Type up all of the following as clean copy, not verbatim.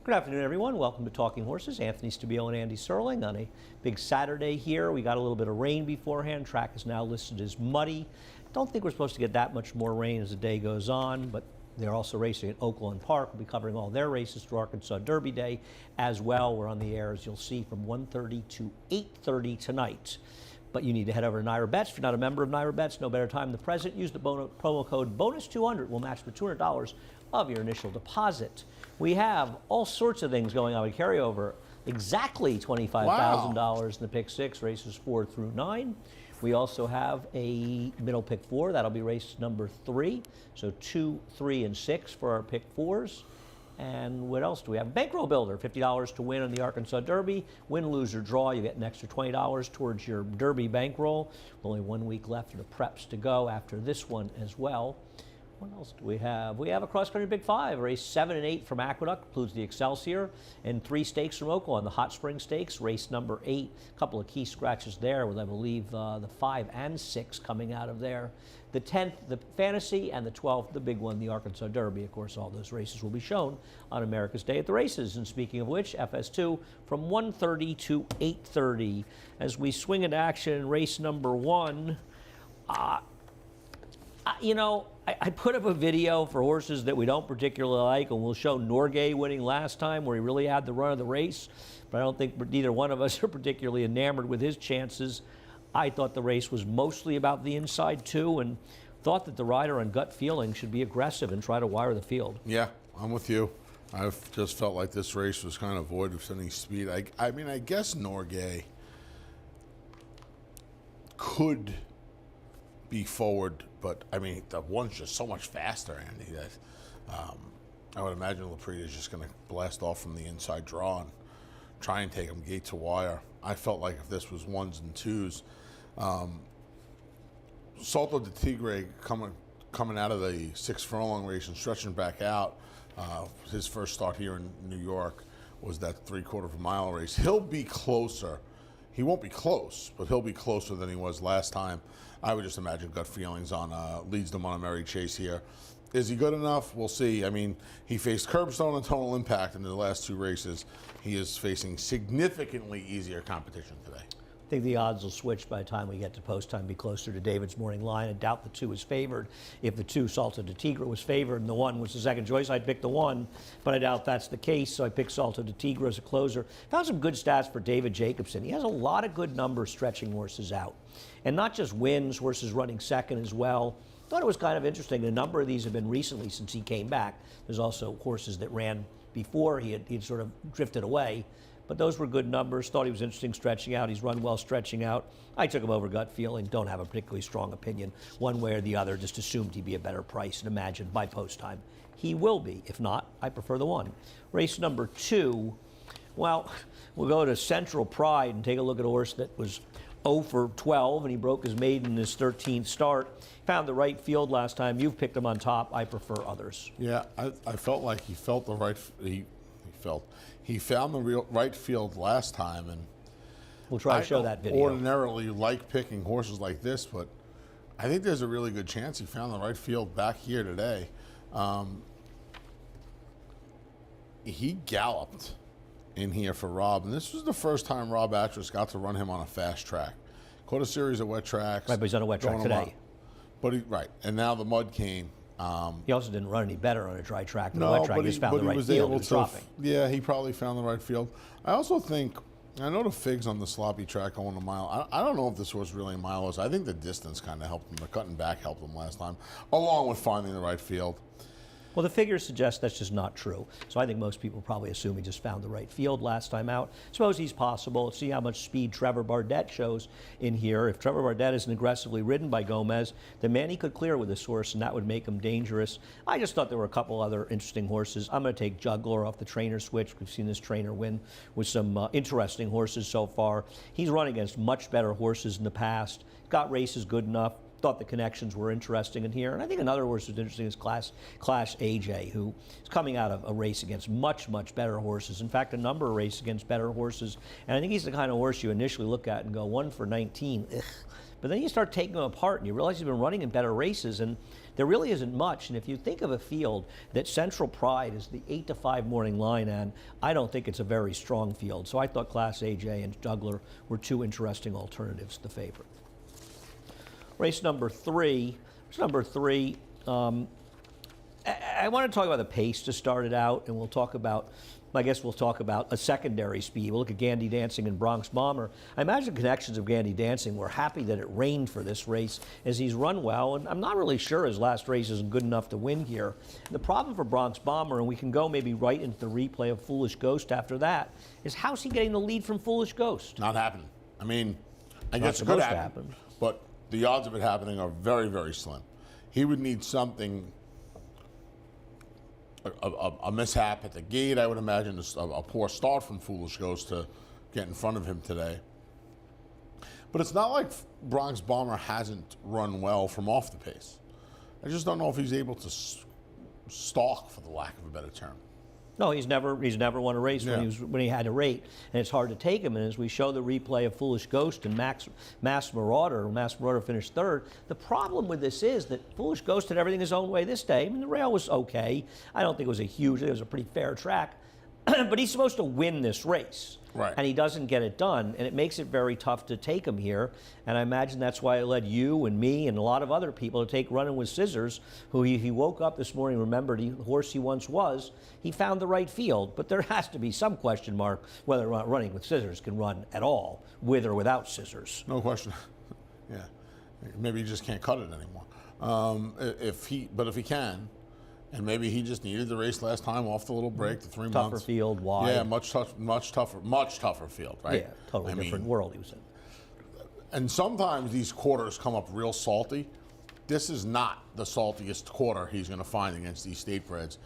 Good afternoon, everyone. Welcome to Talking Horses. Anthony Stabile and Andy Serling on a big Saturday here. We got a little bit of rain beforehand. Track is now listed as muddy. Don't think we're supposed to get that much more rain as the day goes on, but they're also racing at Oaklawn Park. We'll be covering all their races through Arkansas Derby Day as well. We're on the air, as you'll see, from 1:30 to 8:30 tonight. But you need to head over to NYRA Bets. If you're not a member of NYRA Bets, no better time than the present. Use the promo code BONUS200. We'll match the $200 of your initial deposit. We have all sorts of things going on. We carry over exactly $25,000 in the pick six, races 4 through 9. We also have a middle pick 4. That'll be race number 3. So 2, 3, and 6 for our pick 4s. And what else do we have? Bankroll Builder, $50 to win on the Arkansas Derby. Win, lose, or draw, you get an extra $20 towards your Derby bankroll. Only 1 week left of the preps to go after this one as well. What else do we have? We have a cross-country Big 5, race 7 and 8 from Aqueduct, includes the Excelsior, and 3 stakes from Oaklawn. The Hot Spring Stakes, race number 8, a couple of key scratches there with, I believe, the 5 and 6 coming out of there. The 10th, the Fantasy, and the 12th, the big one, the Arkansas Derby. Of course, all those races will be shown on America's Day at the Races. And speaking of which, FS2 from 1:30 to 8:30. As we swing into action, race number 1, I put up a video for horses that we don't particularly like, and we'll show Norgay winning last time where he really had the run of the race, but I don't think neither one of us are particularly enamored with his chances. I thought the race was mostly about the inside too, and thought that the rider on gut feeling should be aggressive and try to wire the field. Yeah, I'm with you. I've just felt like this race was kind of void of any speed. I mean, I guess Norgay could be forward, but I mean, the one's just so much faster, Andy, that I would imagine Laprida is just going to blast off from the inside draw and try and take him gate to wire. I felt like if this was 1s and 2s, Salto de Tigre coming out of the 6 furlong race and stretching back out, his first start here in New York was that 3/4 of a mile race. He'll be closer. He won't be close, but he'll be closer than he was last time. I would just imagine gut feelings on leads them on a merry chase here. Is he good enough? We'll see. I mean, he faced Curbstone and Total Impact in the last 2 races. He is facing significantly easier competition today. I think the odds will switch by the time we get to post time, be closer to David's morning line. I doubt the 2 is favored. If the 2, Salto de Tigre, was favored and the 1 was the second choice, I'd pick the 1, but I doubt that's the case, so I picked Salto de Tigre as a closer. Found some good stats for David Jacobson. He has a lot of good numbers stretching horses out, and not just wins, horses running second as well. Thought it was kind of interesting. A number of these have been recently since he came back. There's also horses that ran before he'd sort of drifted away. But those were good numbers. Thought he was interesting stretching out. He's run well stretching out. I took him over gut feeling. Don't have a particularly strong opinion one way or the other. Just assumed he'd be a better price and imagined by post time he will be. If not, I prefer the 1. Race number 2. Well, we'll go to Central Pride and take a look at a horse that was 0 for 12, and he broke his maiden in his 13th start. Found the right field last time. You've picked him on top. I prefer others. Yeah, I felt like he felt the right. He found the right field last time, and we'll try to show that video. Ordinarily like picking horses like this, but I think there's a really good chance he found the right field back here today. He galloped in here for Rob, and this was the first time Rob Atras got to run him on a fast track. Caught a series of wet tracks. Right, but he's on a wet track today. But and now the mud came. He also didn't run any better on a dry track than a wet track. He just found the right field. He was dropping. Yeah, he probably found the right field. I also think, I know the figs on the sloppy track going a mile. I don't know if this was really a mile. I think the distance kind of helped him. The cutting back helped him last time, along with finding the right field. Well, the figures suggest that's just not true. So I think most people probably assume he just found the right field last time out. Suppose he's possible. Let's see how much speed Trevor Bardet shows in here. If Trevor Bardet isn't aggressively ridden by Gomez, then Manny could clear with this horse, and that would make him dangerous. I just thought there were a couple other interesting horses. I'm going to take Juggler off the trainer switch. We've seen this trainer win with some interesting horses so far. He's run against much better horses in the past. Got races good enough. Thought the connections were interesting in here. And I think another horse that's interesting is Clash AJ, who is coming out of a race against much, much better horses. In fact, a number of races against better horses. And I think he's the kind of horse you initially look at and go, 1 for 19, ugh. But then you start taking him apart and you realize he's been running in better races, and there really isn't much. And if you think of a field that Central Pride is the 8-5 morning line on, I don't think it's a very strong field. So I thought Class AJ and Juggler were two interesting alternatives to the favorite. Race number three. I want to talk about the pace to start it out, and we'll talk about a secondary speed. We'll look at Gandy Dancing and Bronx Bomber. I imagine connections of Gandy Dancing were happy that it rained for this race, as he's run well, and I'm not really sure his last race isn't good enough to win here. The problem for Bronx Bomber, and we can go maybe right into the replay of Foolish Ghost after that, is how's he getting the lead from Foolish Ghost? Not happening. I mean, I guess it could happen, but the odds of it happening are very, very slim. He would need something, a mishap at the gate, I would imagine, a poor start from Foolish Ghost to get in front of him today. But it's not like Bronx Bomber hasn't run well from off the pace. I just don't know if he's able to stalk, for the lack of a better term. No, he's never won a race when he had to rate, and it's hard to take him. And as we show the replay of Foolish Ghost and Mass Marauder finished third. The problem with this is that Foolish Ghost had everything his own way this day. I mean, the rail was okay. I don't think it was it was a pretty fair track, but he's supposed to win this race. Right. And he doesn't get it done, and it makes it very tough to take him here. And I imagine that's why it led you and me and a lot of other people to take Running with Scissors, who he woke up this morning, remembered the horse he once was. He found the right field, but there has to be some question mark whether Running with Scissors can run at all, with or without scissors. No question. Yeah. Maybe he just can't cut it anymore. If he can, and maybe he just needed the race last time off the little break, the 3 months. Tougher field, wide. Yeah, much tougher field, right? Yeah, totally different world he was in. And sometimes these quarters come up real salty. This is not the saltiest quarter he's going to find against these state breds.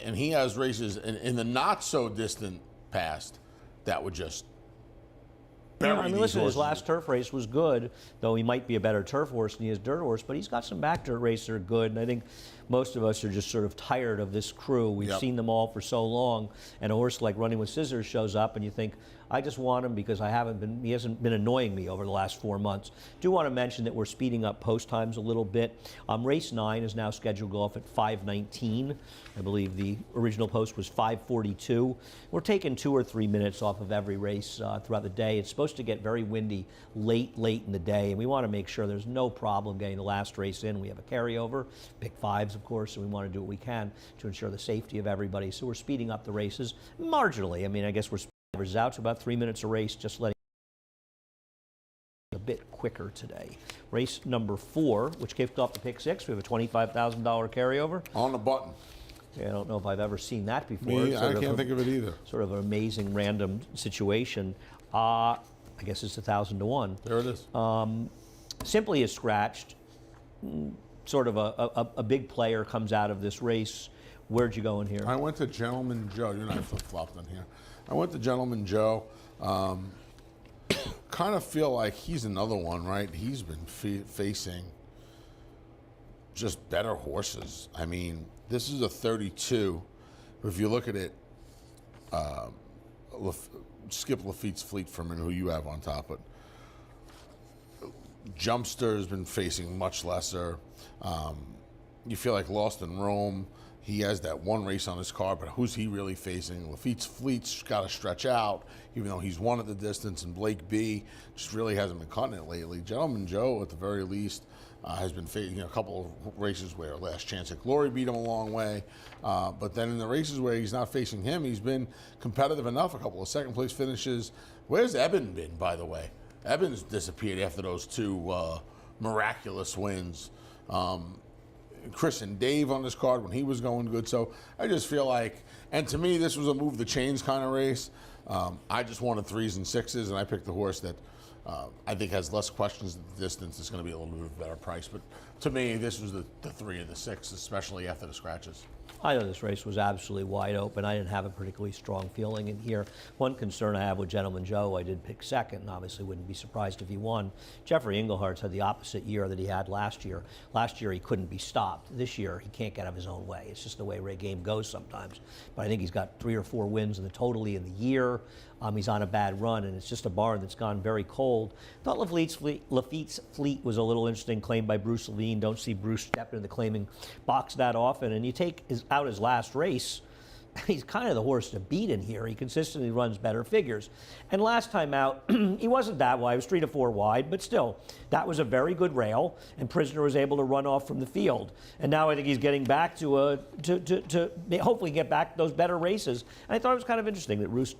And he has races in the not so distant past that would just bury these listen, his horses. last turf race was good, though he might be a better turf horse than he is dirt horse, but he's got some back dirt races that are good, and I think most of us are just sort of tired of this crew. We've seen them all for so long, and a horse like Running with Scissors shows up, and you think, I just want him because he hasn't been annoying me over the last 4 months. Do want to mention that we're speeding up post times a little bit. Race 9 is now scheduled to go off at 5:19. I believe the original post was 5:42. We're taking 2 or 3 minutes off of every race throughout the day. It's supposed to get very windy late in the day, and we want to make sure there's no problem getting the last race in. We have a carryover, pick fives, of course, and we want to do what we can to ensure the safety of everybody. So we're speeding up the races marginally. I mean, I guess we're averages out to about 3 minutes a race, just letting a bit quicker today. Race number 4, which kicked off the pick 6, we have a $25,000 carryover. On the button. Yeah, I don't know if I've ever seen that before. I can't think of it either. Sort of an amazing random situation. I guess it's 1,000 to 1. There it is. Simply is scratched. Sort of a big player comes out of this race. Where'd you go in here? I went to Gentleman Joe. You and I flip-flopped in here. I went to Gentleman Joe. Kind of feel like he's another one, right? He's been facing just better horses. I mean, this is a 32. If you look at it, skip Lafitte's Fleet for a minute, who you have on top, but Jumpster has been facing much lesser. You feel like Lost in Rome. He has that one race on his card, but who's he really facing? Lafitte's Fleet's got to stretch out, even though he's won at the distance, and Blake B just really hasn't been cutting it lately. Gentleman Joe, at the very least, has been facing a couple of races where Last Chance at Glory beat him a long way. But then in the races where he's not facing him, he's been competitive enough, a couple of second-place finishes. Where's Eben been, by the way? Eben's disappeared after those 2 miraculous wins. Chris and Dave on this card when he was going good. So I just feel like, and to me, this was a move the chains kind of race. I just wanted 3s and 6s, and I picked the horse that I think has less questions at the distance. It's going to be a little bit better price. But to me, this was the 3 and the 6, especially after the scratches. I know this race was absolutely wide open. I didn't have a particularly strong feeling in here. One concern I have with Gentleman Joe, I did pick second, and obviously wouldn't be surprised if he won. Jeffrey Englehart's had the opposite year that he had last year. Last year he couldn't be stopped. This year he can't get out of his own way. It's just the way Ray game goes sometimes. But I think he's got 3 or 4 wins in the totally in the year. He's on a bad run, and it's just a barn that's gone very cold. Thought Lafitte's Fleet was a little interesting, claimed by Bruce Levine. Don't see Bruce step into the claiming box that often. And you take out his last race, he's kind of the horse to beat in here. He consistently runs better figures. And last time out, he wasn't that wide. He was 3 to 4 wide, but still, that was a very good rail, and Prisoner was able to run off from the field. And now I think he's getting back to hopefully get back to those better races. And I thought it was kind of interesting that Bruce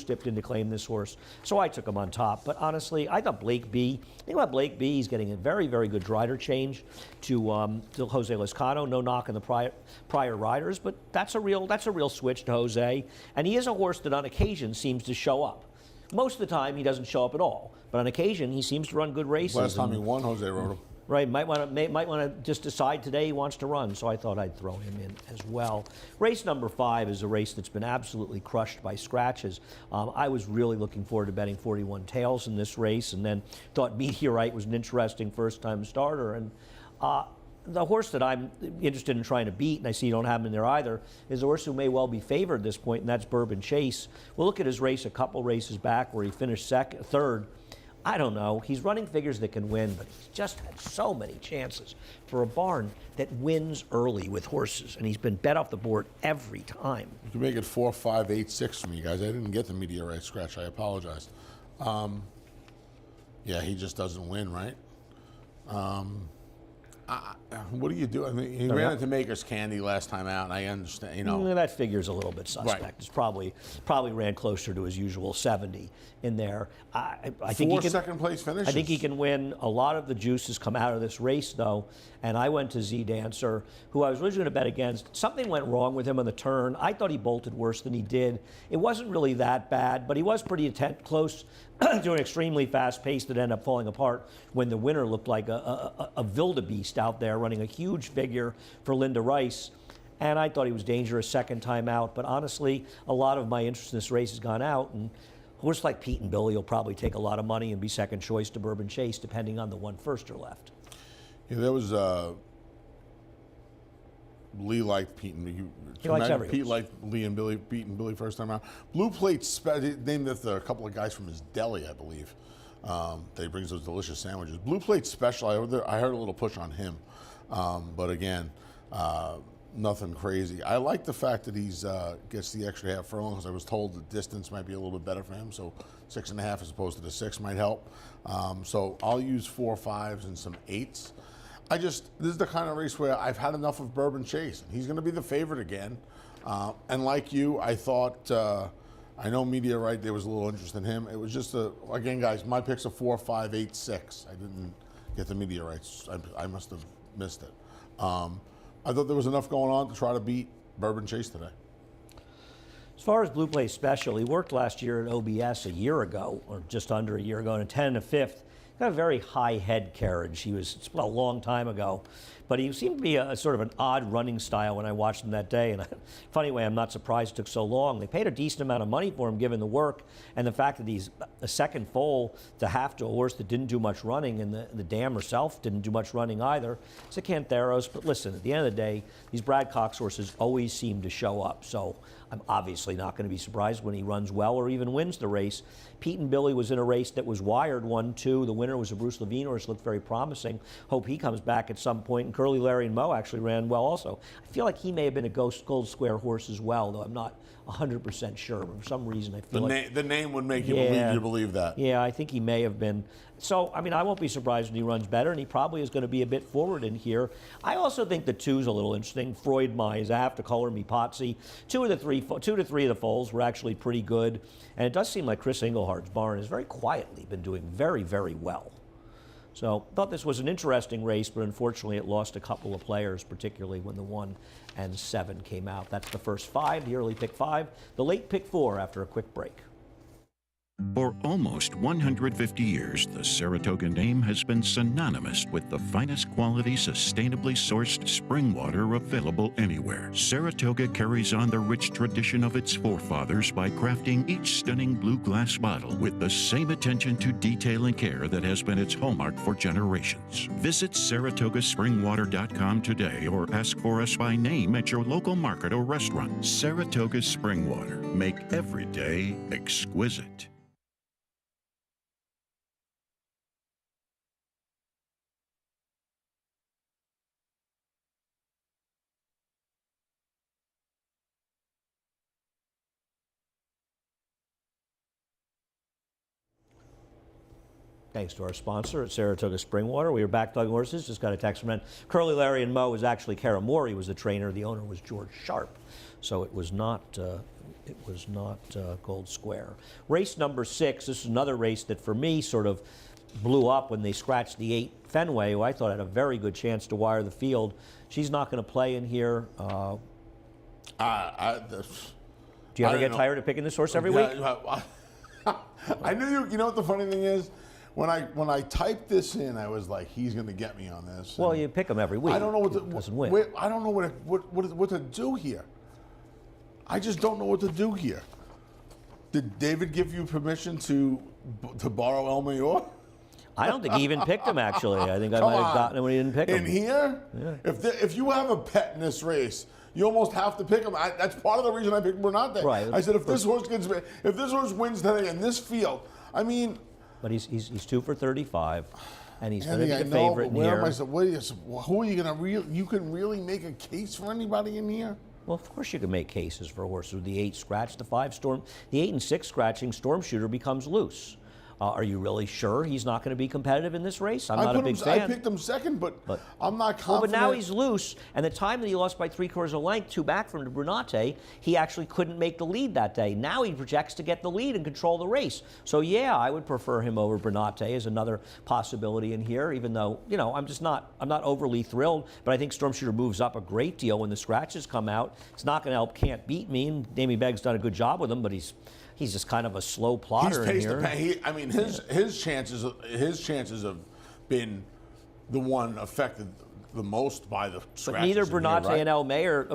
dipped in to claim this horse. So I took him on top. But honestly, I thought Blake B. Think about Blake B. He's getting a very, very good rider change to Jose Lezcano. No knock on the prior riders, but that's a real switch to Jose. And he is a horse that on occasion seems to show up. Most of the time, he doesn't show up at all. But on occasion, he seems to run good races. Last time he won, Jose rode him. Right, might want to just decide today he wants to run, so I thought I'd throw him in as well. Race number 5 is a race that's been absolutely crushed by scratches. I was really looking forward to betting 41 Tails in this race, and then thought Meteorite was an interesting first-time starter. And the horse that I'm interested in trying to beat, and I see you don't have him in there either, is a horse who may well be favored at this point, and that's Bourbon Chase. We'll look at his race a couple races back where he finished third. I don't know. He's running figures that can win, but he's just had so many chances for a barn that wins early with horses, and he's been bet off the board every time. You can make it 4, 5, 8, 6 for me, guys. I didn't get the Meteorite scratch. I apologize. Yeah, he just doesn't win, right? What do you do? I mean, he ran into Maker's Candy last time out, and I understand, you know. That figure's a little bit suspect. Right. It's probably ran closer to his usual 70 in there. I think 4 he can, second-place finishes. I think he can win. A lot of the juices come out of this race, though, and I went to Z Dancer, who I was originally going to bet against. Something went wrong with him on the turn. I thought he bolted worse than he did. It wasn't really that bad, but he was pretty close to an extremely fast pace that ended up falling apart when the winner looked like a wildebeest out there running a huge figure for Linda Rice. And I thought he was dangerous second time out. But honestly, a lot of my interest in this race has gone out. And a horse like Pete and Billy will probably take a lot of money and be second choice to Bourbon Chase, depending on the one firster left. Yeah, there was Lee liked Pete and He likes every Pete horse. liked Lee and Billy, Pete and Billy first time out. Blue Plate named after a couple of guys from his deli, I believe. That he brings those delicious sandwiches. Blue Plate Special. I heard a little push on him, but again, nothing crazy. I like the fact that he's gets the extra half furlong because I was told the distance might be a little bit better for him. So 6.5 as opposed to the 6 might help. So I'll use 4 5s and some 8s. This is the kind of race where I've had enough of Bourbon Chase. He's going to be the favorite again. And like you, I thought, I know Meteorite, there was a little interest in him. It was just, again, guys, my picks are 4, 5, 8, 6. I didn't get the Meteorites. I must have missed it. I thought there was enough going on to try to beat Bourbon Chase today. As far as Blue Plate Special, he worked last year at OBS a year ago, or just under a year ago, in a 10 and a 5th. Got a very high head carriage. It's been a long time ago, but he seemed to be a sort of an odd running style when I watched him that day. And funny way, I'm not surprised it took so long. They paid a decent amount of money for him, given the work and the fact that he's a second foal to a horse that didn't do much running, and the dam herself didn't do much running either. It's a Cantheros, but listen, at the end of the day, these Brad Cox horses always seem to show up. So I'm obviously not going to be surprised when he runs well or even wins the race. Pete and Billy was in a race that was wired 1-2. The winner was a Bruce Levine horse, looked very promising. Hope he comes back at some point. And Curly, Larry, and Mo actually ran well also. I feel like he may have been a Gold Square horse as well, though I'm not 100% sure. For some reason, I feel the name would make you believe that. Yeah, I think he may have been. So, I mean, I won't be surprised when he runs better, and he probably is going to be a bit forward in here. I also think the 2's a little interesting. Freud My Zaf to Color Me Potsy. 2 to 3 of the foals were actually pretty good. And it does seem like Chris Engelhardt's barn has very quietly been doing very, very well. So, thought this was an interesting race, but unfortunately it lost a couple of players, particularly when the 1 and 7 came out. That's the first 5, the early pick 5, the late pick 4 after a quick break. For almost 150 years, the Saratoga name has been synonymous with the finest quality, sustainably sourced spring water available anywhere. Saratoga carries on the rich tradition of its forefathers by crafting each stunning blue glass bottle with the same attention to detail and care that has been its hallmark for generations. Visit SaratogaSpringwater.com today or ask for us by name at your local market or restaurant. Saratoga Spring Water. Make every day exquisite. Thanks to our sponsor at Saratoga Springwater. We are back talking horses. Just got a text from them. Curly, Larry, and Mo was actually Kara Mori was the trainer. The owner was George Sharp, so it was not Gold Square. Race number 6. This is another race that for me sort of blew up when they scratched the 8 Fenway, who I thought had a very good chance to wire the field. She's not going to play in here. Do you ever get tired of picking this horse every week? I knew you know what the funny thing is? When I typed this in, I was like, he's going to get me on this. Well, you pick him every week. I don't know what doesn't win. I don't know what to do here. I just don't know what to do here. Did David give you permission to borrow El Mayor? I don't think he even picked him, actually. I think I might have gotten him when he didn't pick him. In here? Yeah. If you have a pet in this race, you almost have to pick him. That's part of the reason I picked Bernate. Right. I said if this horse wins today in this field, I mean. But he's 2 for 35, and he's going to be I the know, favorite but in here. Who are you going to you can really make a case for anybody in here? Well, of course you can make cases for horses with the 8 scratch, the 5 storm, the 8 and 6 scratching. Storm Shooter becomes loose. Are you really sure he's not going to be competitive in this race? I'm not a big fan. I picked him second, but I'm not confident. Well, but now he's loose, and the time that he lost by 3/4 of length, 2 back from Bernate, he actually couldn't make the lead that day. Now he projects to get the lead and control the race. So yeah, I would prefer him over Bernate as another possibility in here. Even though I'm not overly thrilled, but I think Storm Shooter moves up a great deal when the scratches come out. It's not going to help Can't Beat Me. And Damien Begg's done a good job with him, but he's just kind of a slow plotter in here. His chances have been the one affected the most by the scratches. But neither Bernate right? and El Mayor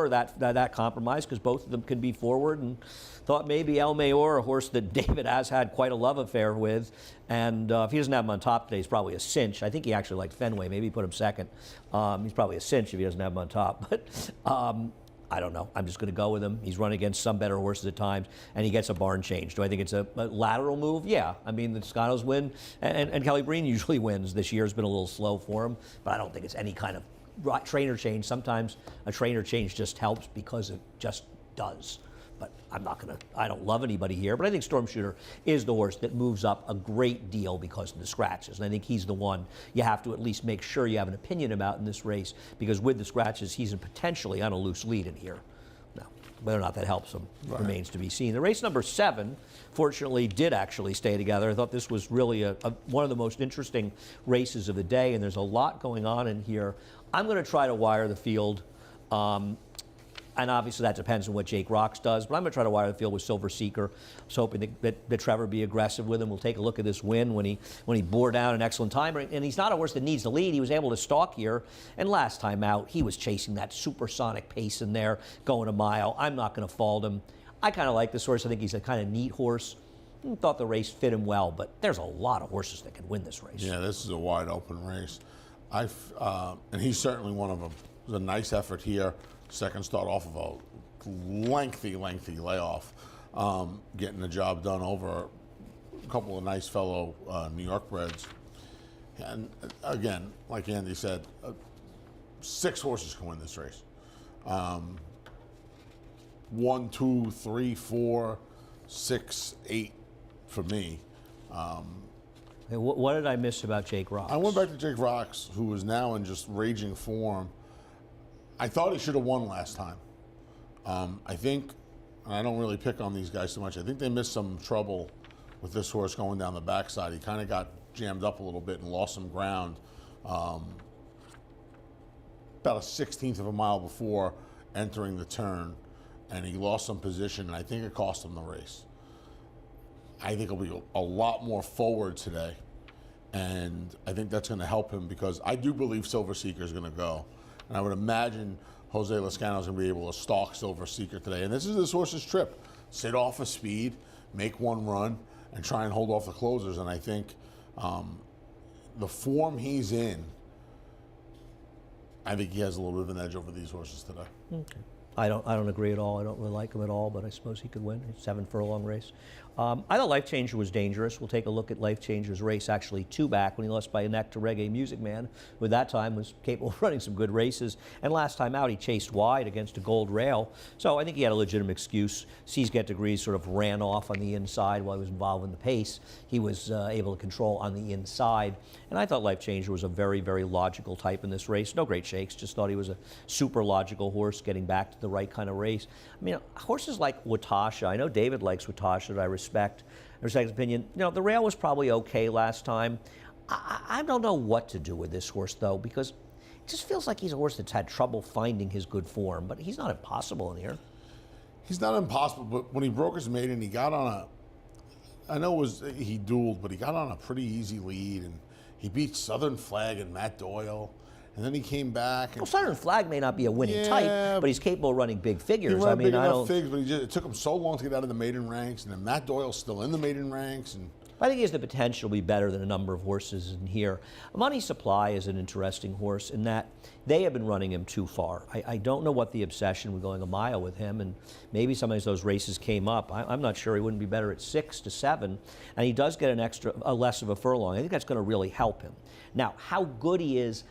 that compromise, because both of them can be forward. And thought maybe El Mayor, a horse that David has had quite a love affair with, and if he doesn't have him on top today, he's probably a cinch. I think he actually liked Fenway. Maybe he put him second. He's probably a cinch if he doesn't have him on top. But I don't know. I'm just going to go with him. He's run against some better horses at times, and he gets a barn change. Do I think it's a lateral move? Yeah. I mean, the Toscanos win, and Kelly Breen usually wins. This year has been a little slow for him, but I don't think it's any kind of trainer change. Sometimes a trainer change just helps because it just does. But I don't love anybody here, but I think Storm Shooter is the horse that moves up a great deal because of the scratches. And I think he's the one you have to at least make sure you have an opinion about in this race, because with the scratches, he's potentially on a loose lead in here. Now, whether or not that helps him remains to be seen. The race number 7, fortunately, did actually stay together. I thought this was really one of the most interesting races of the day, and there's a lot going on in here. I'm going to try to wire the field. And obviously that depends on what Jake Rocks does, but I'm going to try to wire the field with Silver Seeker. I was hoping that Trevor be aggressive with him. We'll take a look at this win when he bore down an excellent time. And he's not a horse that needs the lead. He was able to stalk here. And last time out, he was chasing that supersonic pace in there, going a mile. I'm not going to fault him. I kind of like this horse. I think he's a kind of neat horse. Thought the race fit him well, but there's a lot of horses that can win this race. Yeah, this is a wide open race. And he's certainly one of them. It was a nice effort here. Second start off of a lengthy layoff, getting the job done over a couple of nice fellow New York breds. And again, like Andy said, 6 horses can win this race. 1, 2, 3, 4, 6, 8 for me. What did I miss about Jake Rocks? I went back to Jake Rocks, who is now in just raging form. I thought he should have won last time. I think, and I don't really pick on these guys too much, I think they missed some trouble with this horse going down the backside. He kind of got jammed up a little bit and lost some ground about a 16th of a mile before entering the turn, and he lost some position, and I think it cost him the race. I think he'll be a lot more forward today. And I think that's going to help him because I do believe Silver Seeker is going to go. And I would imagine Jose Lezcano is going to be able to stalk Silver Seeker today. And this is this horse's trip. Sit off of speed, make one run, and try and hold off the closers. And I think the form he's in, I think he has a little bit of an edge over these horses today. Okay. I don't agree at all. I don't really like him at all, but I suppose he could win. It's 7 furlong race. I thought Life Changer was dangerous. We'll take a look at Life Changer's race actually 2 back when he lost by a neck to Reggae Music Man, who at that time was capable of running some good races. And last time out, he chased wide against a Gold Rail. So I think he had a legitimate excuse. Seas Get Degrees sort of ran off on the inside while he was involved in the pace. He was able to control on the inside. And I thought Life Changer was a very, very logical type in this race. No great shakes, just thought he was a super logical horse getting back to the right kind of race. I mean, horses like Watasha, I know David likes Watasha, that I respect his opinion. You know, the rail was probably okay last time. I don't know what to do with this horse, though, because it just feels like he's a horse that's had trouble finding his good form, but he's not impossible in here. He's not impossible, but when he broke his maiden, he got on a, I know he dueled, but he got on a pretty easy lead, and he beat Southern Flag and Matt Doyle. And then he came back. And, Well, Southern Flag may not be a winning Yeah, type, but he's capable of running big he figures. ran I mean, big I enough don't. figs, but it took him so long to get out of the maiden ranks, and then Matt Doyle's still in the maiden ranks, and I think he has the potential to be better than a number of horses in here. Money Supply is an interesting horse in that they have been running him too far. I don't know what the obsession with going a mile with him, and maybe some of those races came up. I'm not sure he wouldn't be better at 6 to 7, and he does get a less of a furlong. I think that's going to really help him. Now, how good he is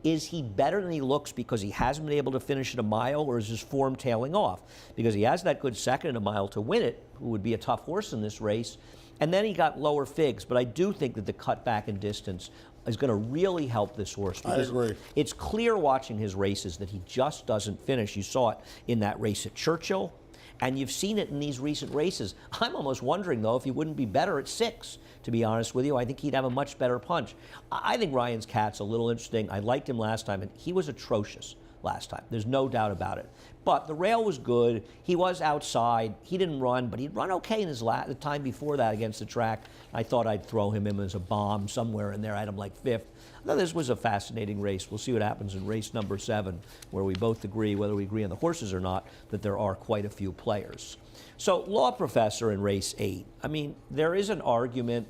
he better than he looks because he hasn't been able to finish at a mile, or is his form tailing off? Because he has that good second at a mile to win it, who would be a tough horse in this race. And then he got lower figs, but I do think that the cut back in distance is going to really help this horse. I agree. It's clear watching his races that he just doesn't finish. You saw it in that race at Churchill, and you've seen it in these recent races. I'm almost wondering, though, if he wouldn't be better at 6, to be honest with you. I think he'd have a much better punch. I think Ryan's Cat's a little interesting. I liked him last time, and he was atrocious last time. There's no doubt about it. But the rail was good. He was outside. He didn't run, but he'd run okay in his the time before that against the track. I thought I'd throw him in as a bomb somewhere in there. I had him like 5th. I thought this was a fascinating race. We'll see what happens in race number 7, where we both agree, whether we agree on the horses or not, that there are quite a few players. So, Law Professor in race 8. I mean, there is an argument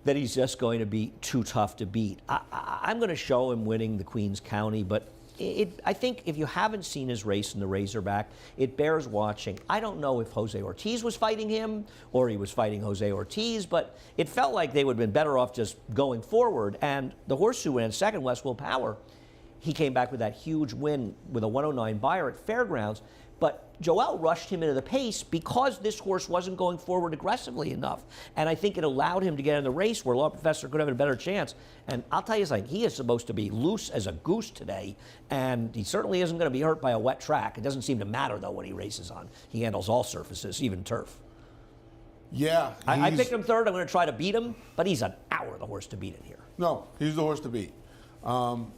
that he's just going to be too tough to beat. I'm going to show him winning the Queens County, but I think if you haven't seen his race in the Razorback, it bears watching. I don't know if Jose Ortiz was fighting him or he was fighting Jose Ortiz, but it felt like they would have been better off just going forward. And the horse who ran second, West Will Power, he came back with that huge win with a 109 buyer at Fairgrounds. But Joel rushed him into the pace because this horse wasn't going forward aggressively enough. And I think it allowed him to get in the race where Law Professor could have a better chance. And I'll tell you something, he is supposed to be loose as a goose today, and he certainly isn't going to be hurt by a wet track. It doesn't seem to matter, though, what he races on. He handles all surfaces, even turf. yeah. I picked him third. I'm going to try to beat him, but he's an hour the horse to beat in here. No, he's the horse to beat. Can't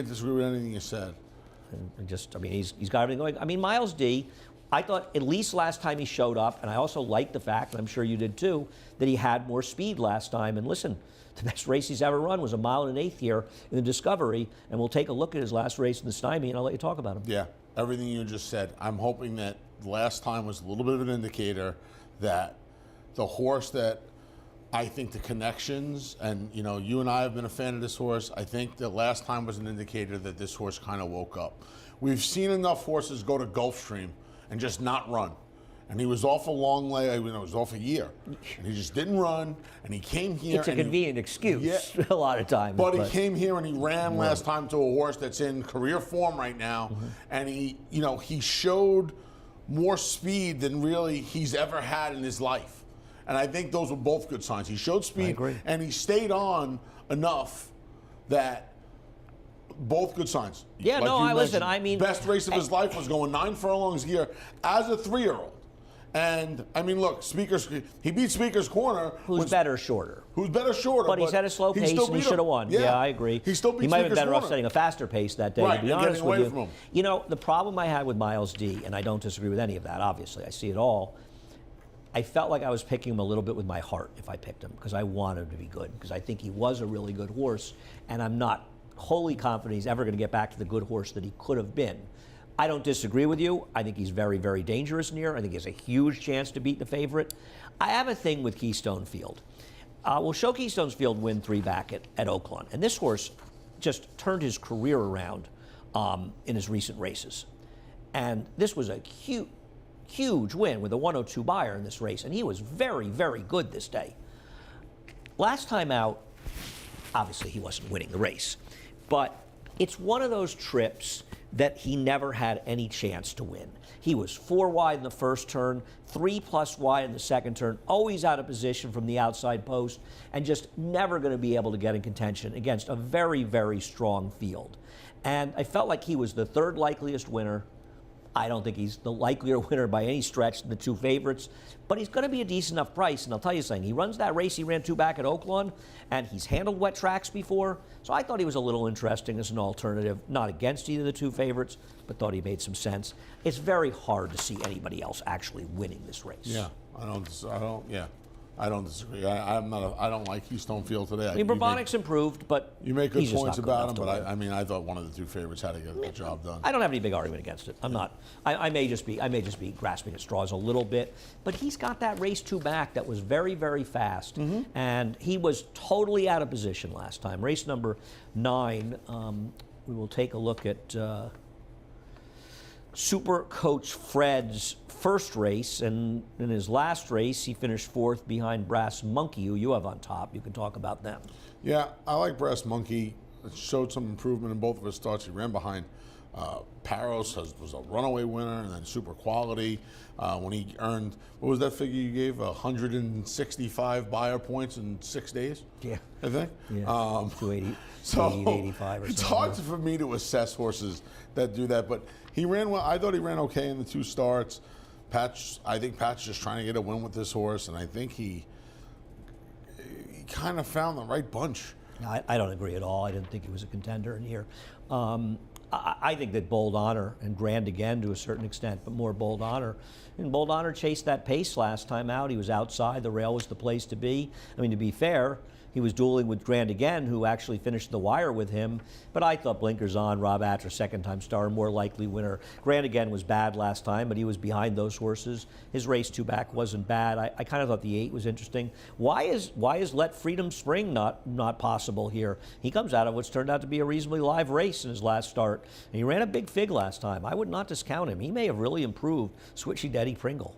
disagree with anything you said. And he's got everything going. I mean, Miles D, I thought at least last time he showed up, and I also liked the fact, and I'm sure you did too, that he had more speed last time. And listen, the best race he's ever run was a 1 1/8 here in the Discovery, and we'll take a look at his last race in the Stymie, and I'll let you talk about him. Yeah, everything you just said. I'm hoping that last time was a little bit of an indicator that the horse that I think the connections, and you know, you and I have been a fan of this horse. I think that last time was an indicator that this horse kind of woke up. We've seen enough horses go to Gulfstream and just not run. And he was off a long way, it was off a year. And he just didn't run, and he came here. It's a convenient excuse Yeah. a lot of times. But he came here and he ran last time to a horse that's in career form right now. And he showed more speed than really he's ever had in his life. And I think those were both good signs. He showed speed, and he stayed on enough that both good signs. Yeah, listen, I mean, best race of his life was going 9 furlongs here as a 3-year-old. And I mean, look, he beat Speaker's Corner. Who's better shorter. But he's at a slow pace and he should have won. Yeah, I agree. He still beat He might have been Speaker's better off Corner. setting a faster pace that day, Right, to be and honest getting with away you. from him. You know, the problem I had with Miles D, and I don't disagree with any of that, obviously, I see it all. I felt like I was picking him a little bit with my heart if I picked him, because I want him to be good, because I think he was a really good horse, and I'm not wholly confident he's ever going to get back to the good horse that he could have been. I don't disagree with you. I think he's very, very dangerous near. I think he has a huge chance to beat the favorite. I have a thing with Keystone Field. We'll show Keystone Field win 3 back at Oaklawn, and this horse just turned his career around in his recent races. And this was a huge win with a 102 buyer in this race, and he was very, very good this day. Last time out, obviously he wasn't winning the race, but it's one of those trips that he never had any chance to win. He was 4 wide in the first turn, 3+ wide in the second turn, always out of position from the outside post, and just never going to be able to get in contention against a very, very strong field. And I felt like he was the 3rd likeliest winner. I don't think he's the likelier winner by any stretch than the 2 favorites, but he's going to be a decent enough price. And I'll tell you something, he runs that race he ran 2 back at Oaklawn, and he's handled wet tracks before, so I thought he was a little interesting as an alternative, not against either of the 2 favorites, but thought he made some sense. It's very hard to see anybody else actually winning this race. Yeah, I don't disagree. I don't like Keystone Field today. I mean, Bourbonix improved, but you make good he's just points not good about him, enough to but win. I mean, I thought one of the 2 favorites had to get the job done. I don't have any big argument against it. I'm not. I may just be grasping at straws a little bit, but he's got that race 2 back that was very, very fast, and he was totally out of position last time. Race number 9. We will take a look at Super Coach Fred's first race, and in his last race, he finished 4th behind Brass Monkey, who you have on top. You can talk about them. Yeah, I like Brass Monkey. It showed some improvement in both of his starts. He ran behind Paros, was a runaway winner, and then Super Quality when he earned, what was that figure you gave, 165 buyer points in 6 days? Yeah. I think? Yeah, 280, So 85 or it's something. hard for me to assess horses that do that, but he ran well. I thought he ran okay in the 2 starts. I think Pat's just trying to get a win with this horse, and I think he kind of found the right bunch. I don't agree at all. I didn't think he was a contender in here. I think that Bold Honor and Grand Again to a certain extent, but more Bold Honor. And Bold Honor chased that pace last time out. He was outside. The rail was the place to be. I mean, to be fair, he was dueling with Grand Again, who actually finished the wire with him. But I thought Blinkers On, Rob Atcher, 2nd-time star, more likely winner. Grand Again was bad last time, but he was behind those horses. His race 2 back wasn't bad. I kind of thought the 8 was interesting. Why is Let Freedom Spring not possible here? He comes out of what's turned out to be a reasonably live race in his last start. And he ran a big fig last time. I would not discount him. He may have really improved switching to Eddie Pringle.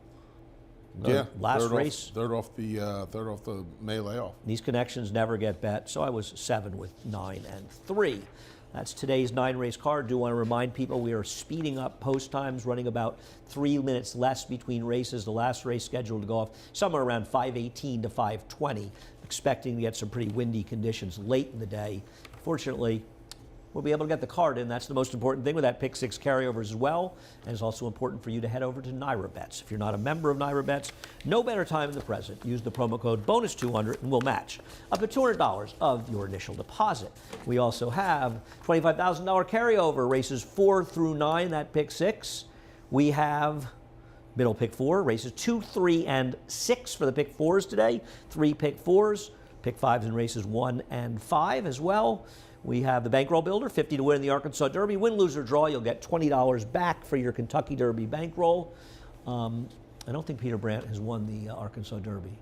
Yeah, Last race. Third off the May layoff. These connections never get bet, so I was 7 with 9 and 3. That's today's 9-race card. Do want to remind people we are speeding up post times, running about 3 minutes less between races. The last race scheduled to go off somewhere around 5:18 to 5:20. Expecting to get some pretty windy conditions late in the day. Fortunately, we'll be able to get the card in. That's the most important thing with that Pick 6 carryovers as well. And it's also important for you to head over to NYRA Bets. If you're not a member of NYRA Bets, no better time than the present. Use the promo code BONUS200 and we'll match up to $200 of your initial deposit. We also have $25,000 carryover, races 4 through 9, that Pick 6. We have middle Pick 4, races 2, 3, and 6 for the Pick 4s today. 3 Pick 4s, Pick 5s in races 1 and 5 as well. We have the Bankroll Builder, 50 to win in the Arkansas Derby. Win, lose, or draw, you'll get $20 back for your Kentucky Derby bankroll. I don't think Peter Brandt has won the Arkansas Derby,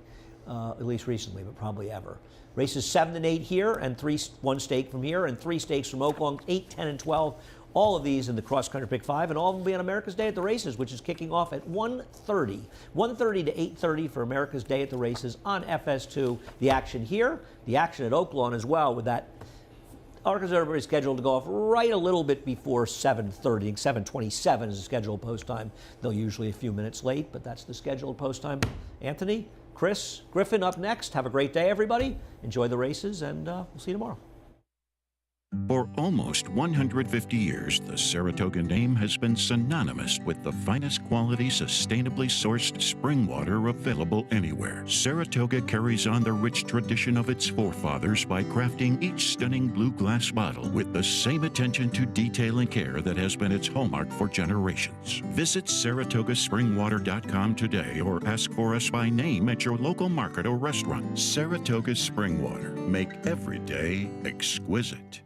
at least recently, but probably ever. Races 7 and 8 here, and 1 stake from here, and 3 stakes from Oaklawn, 8, 10, and 12. All of these in the Cross Country Pick 5, and all of them will be on America's Day at the Races, which is kicking off at 1:30. 1:30 to 8:30 for America's Day at the Races on FS2. The action here, the action at Oaklawn as well, with that Arkansas Derby is scheduled to go off right a little bit before 7:30. 7:27 is the scheduled post time. They're usually a few minutes late, but that's the scheduled post time. Anthony, Chris, Griffin up next. Have a great day, everybody. Enjoy the races, and we'll see you tomorrow. For almost 150 years, the Saratoga name has been synonymous with the finest quality, sustainably sourced spring water available anywhere. Saratoga carries on the rich tradition of its forefathers by crafting each stunning blue glass bottle with the same attention to detail and care that has been its hallmark for generations. Visit SaratogaSpringwater.com today or ask for us by name at your local market or restaurant. Saratoga Spring Water. Make every day exquisite.